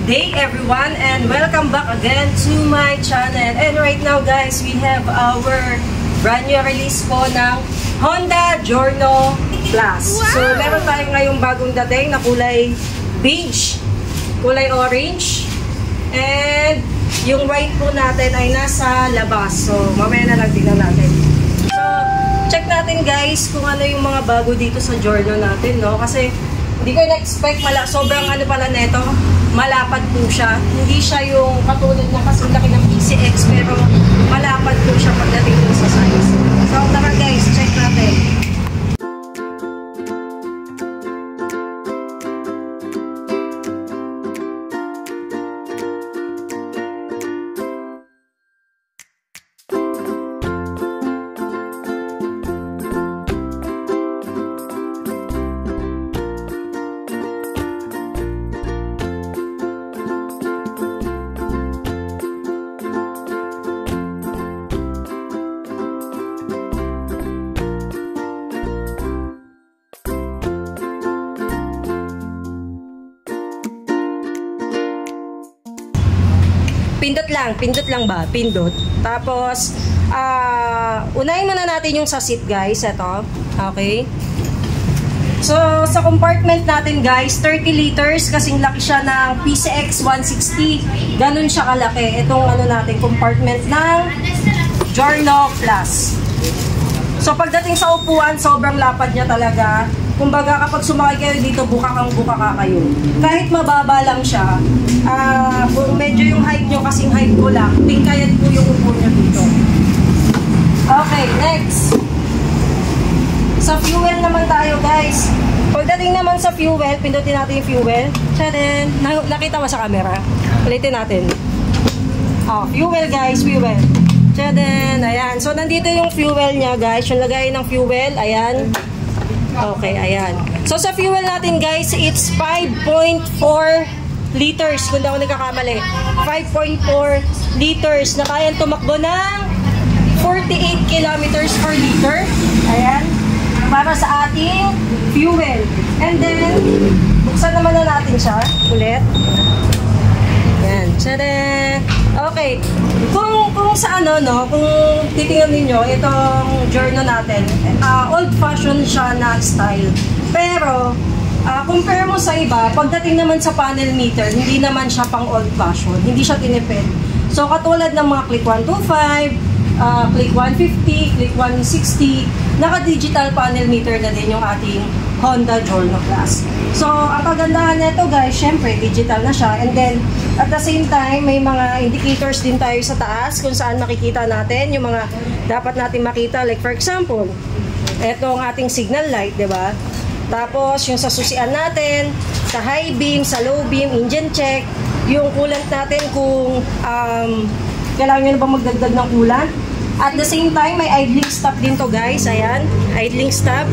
day everyone, and welcome back again to my channel. And right now guys, we have our brand new release po ng Honda Giorno Plus. Wow! So meron tayo ngayong bagong dating na kulay beige, kulay orange, and yung white po natin ay nasa labas. So mamaya na lang tingnan natin. So check natin guys kung ano yung mga bago dito sa Giorno natin, no? Kasi hindi ko na-expect, sobrang ano pala neto, malapad po siya. Hindi siya yung katulad na kasi laki ng PCX, pero malapad po siya pagdating dun sa size. So tara guys, check natin. Pindot lang ba? Pindot. Tapos, unahin muna natin yung sa seat guys. Ito. Okay. So, sa compartment natin guys, 30 liters. Kasing laki siya ng PCX 160. Ganun siya kalaki. Itong ano natin, compartment ng Giorno Plus. So, pagdating sa upuan, sobrang lapad niya talaga. Kumbaga, kapag sumakay kayo dito, buka ka kayo. Kahit mababa lang siya, kung medyo yung height nyo, kasing height ko lang, tingkayan po yung upo nyo dito. Okay, next. Sa fuel naman tayo, guys. Pagdating naman sa fuel, pindutin natin yung fuel. Tadaan! Nakita mo sa camera? Ulitin natin. Fuel guys, fuel. Tadaan! Ayan. So, nandito yung fuel niya, guys. Yung lagay ng fuel, ayan. Okay, ayan. So, sa fuel natin, guys, it's 5.4 liters, kung daw nagkakamali. 5.4 liters na kayang tumakbo ng 48 kilometers per liter. Ayan. Para sa ating fuel. And then, buksan naman na natin siya. Ulit. Ayan. Tadaan! Okay. Kung sa ano, no, kung titingnan niyo itong Giorno natin, old-fashioned siya na style. Pero, compare mo sa iba, pagdating naman sa panel meter, hindi naman siya pang old-fashioned. Hindi siya tinipid. So, katulad ng mga Click 125, Click 150, Click 160, naka-digital panel meter na din yung ating Honda Giorno Plus. So, ang kagandahan nito guys, syempre, digital na siya. And then, at the same time, may mga indicators din tayo sa taas kung saan makikita natin yung mga dapat natin makita. Like for example, ito ang ating signal light, di ba? Tapos, yung sa susian natin, sa high beam, sa low beam, engine check, yung coolant natin kung kailangan nyo na ba magdagdag ng coolant. At the same time, may idling stop din to guys. Ayan, idling stop.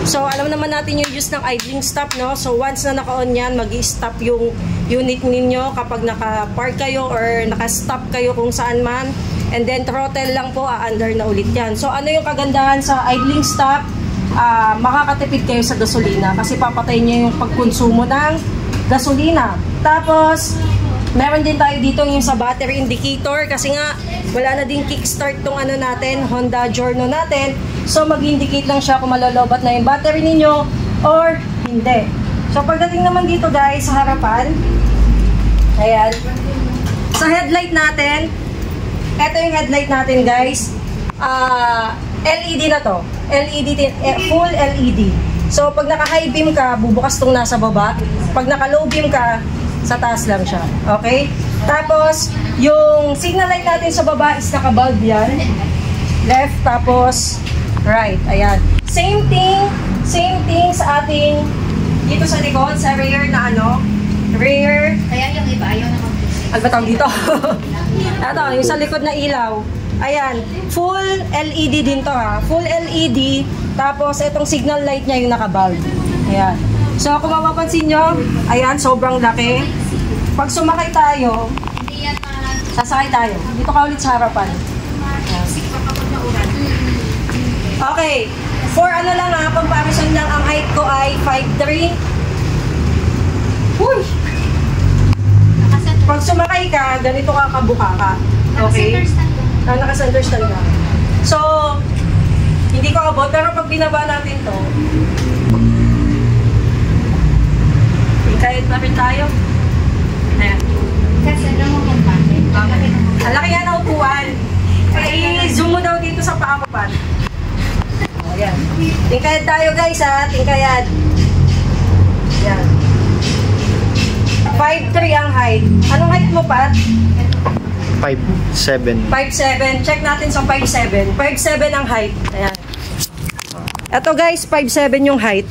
So, alam naman natin yung use ng idling stop, no? So, once na naka-on yan, mag-i-stop yung unit ninyo kapag naka-park kayo or naka-stop kayo kung saan man. And then, throttle lang po, under na ulit yan. So, ano yung kagandahan sa idling stop? Makakatipid kayo sa gasolina kasi papatayin nyo yung pagkonsumo ng gasolina. Tapos, meron din tayo dito yung sa battery indicator kasi nga wala na din kickstart tong ano natin, Honda Giorno natin. So mag-indicate lang siya kung malolobat na yung battery ninyo or hindi. So pagdating naman dito guys sa harapan, ayan. Sa headlight natin, ito yung headlight natin guys. LED na to. LED, full LED. So pag naka-high beam ka, bubukas tong nasa baba. Pag naka-low beam ka, sa taas lang siya. Okay? Tapos, yung signal light natin sa baba is naka-bulb yan. Left, tapos right. Ayan. Same thing sa ating dito sa likod, sa rear na ano. Rear. Kaya yung iba, ayaw na mag-isip. Ano ba tawag dito? Ito, yung sa likod na ilaw. Ayan. Full LED din to ha. Full LED. Tapos, itong signal light niya yung naka-bulb. Ayan. So, kung mapapansin nyo, ayan, sobrang laki. Pag sumakay tayo, sasakay tayo. Dito ka ulit sa harapan. Okay. For ano lang ha, comparison lang, ang height ko ay 5'3". Uy! Nakasal Pag sumakay ka, ganito ka kabuka ka. Okay? Naka-center stand ka. So, hindi ko abot, pero pag binaba natin to, kahit na rin tayo. Ayan. Kasi alam mo kung bakit. Ang laki nga na upuan. I-zoom mo daw dito sa paa ko pa. Ayan. Tingkayad tayo guys ha. Tingkayad. Ayan. 5'3" ang height. Anong height mo, Pat? 5'7". 5'7". Check natin sa 5'7". 5'7" ang height. Ayan. Ito guys, 5'7" yung height.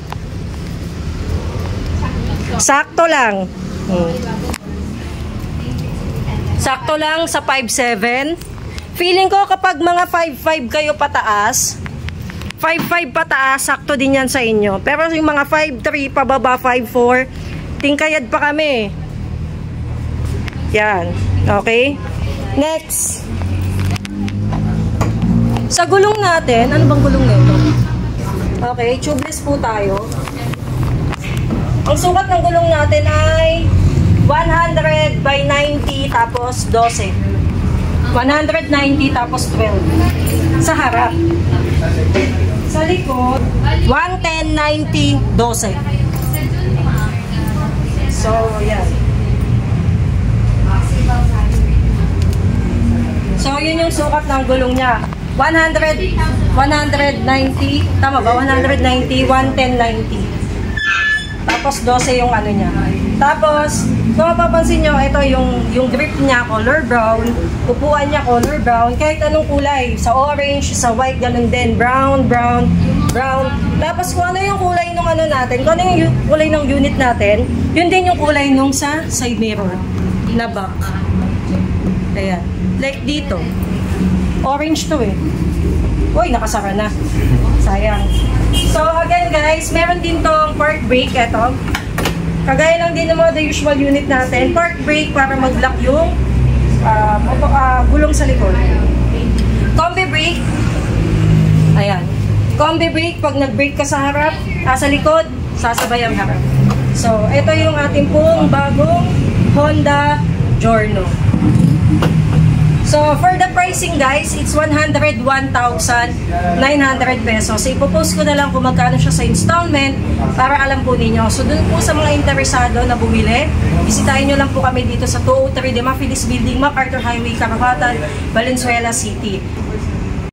Sakto lang. Sakto lang sa 5'7". Feeling ko kapag mga 5'5" kayo pataas, 5'5" pataas, sakto din yan sa inyo. Pero yung mga 5'3" pababa, 5'4", tingkayad pa kami. Yan. Okay? Next. Sa gulong natin, ano bang gulong nito? Okay, tubeless po tayo. Ang sukat ng gulong natin ay 100 by 90 tapos 12. 190 tapos 12. Sa harap. Sa likod, 110, 90, 12. So, yan. So, yun yung sukat ng gulong niya. 190, tama ba? 190, 110, 90. Tapos 12 yung ano niya. Tapos, kung mapapansin nyo, ito yung grip niya, color brown. Upuan niya, color brown. Kahit anong kulay. Sa orange, sa white, ganun din. Brown, brown, brown. Tapos kung ano yung kulay ng ano natin, kung ano yung kulay ng unit natin, yun din yung kulay nung sa side mirror. Na back. Ayan. Like dito. Orange to eh. Uy, nakasara na. Sayang. So, again guys, meron din tong park brake. Ito. Kagaya lang din ng mga the usual unit natin. Park brake para mag-lock yung gulong sa likod. Combi brake. Ayan. Combi brake, pag nag-brake ka sa harap, sa likod, sasabay ang harap. So, ito yung ating pong bagong Honda Giorno. So, for the pricing guys, it's 101,900 pesos. So, ipopost ko na lang kung magkano siya sa installment para alam po ninyo. So, dun po sa mga interesado na bumili, bisitahin nyo lang po kami dito sa 203 Dema Phyllis Building, MacArthur Highway, Karapatan, Valenzuela City.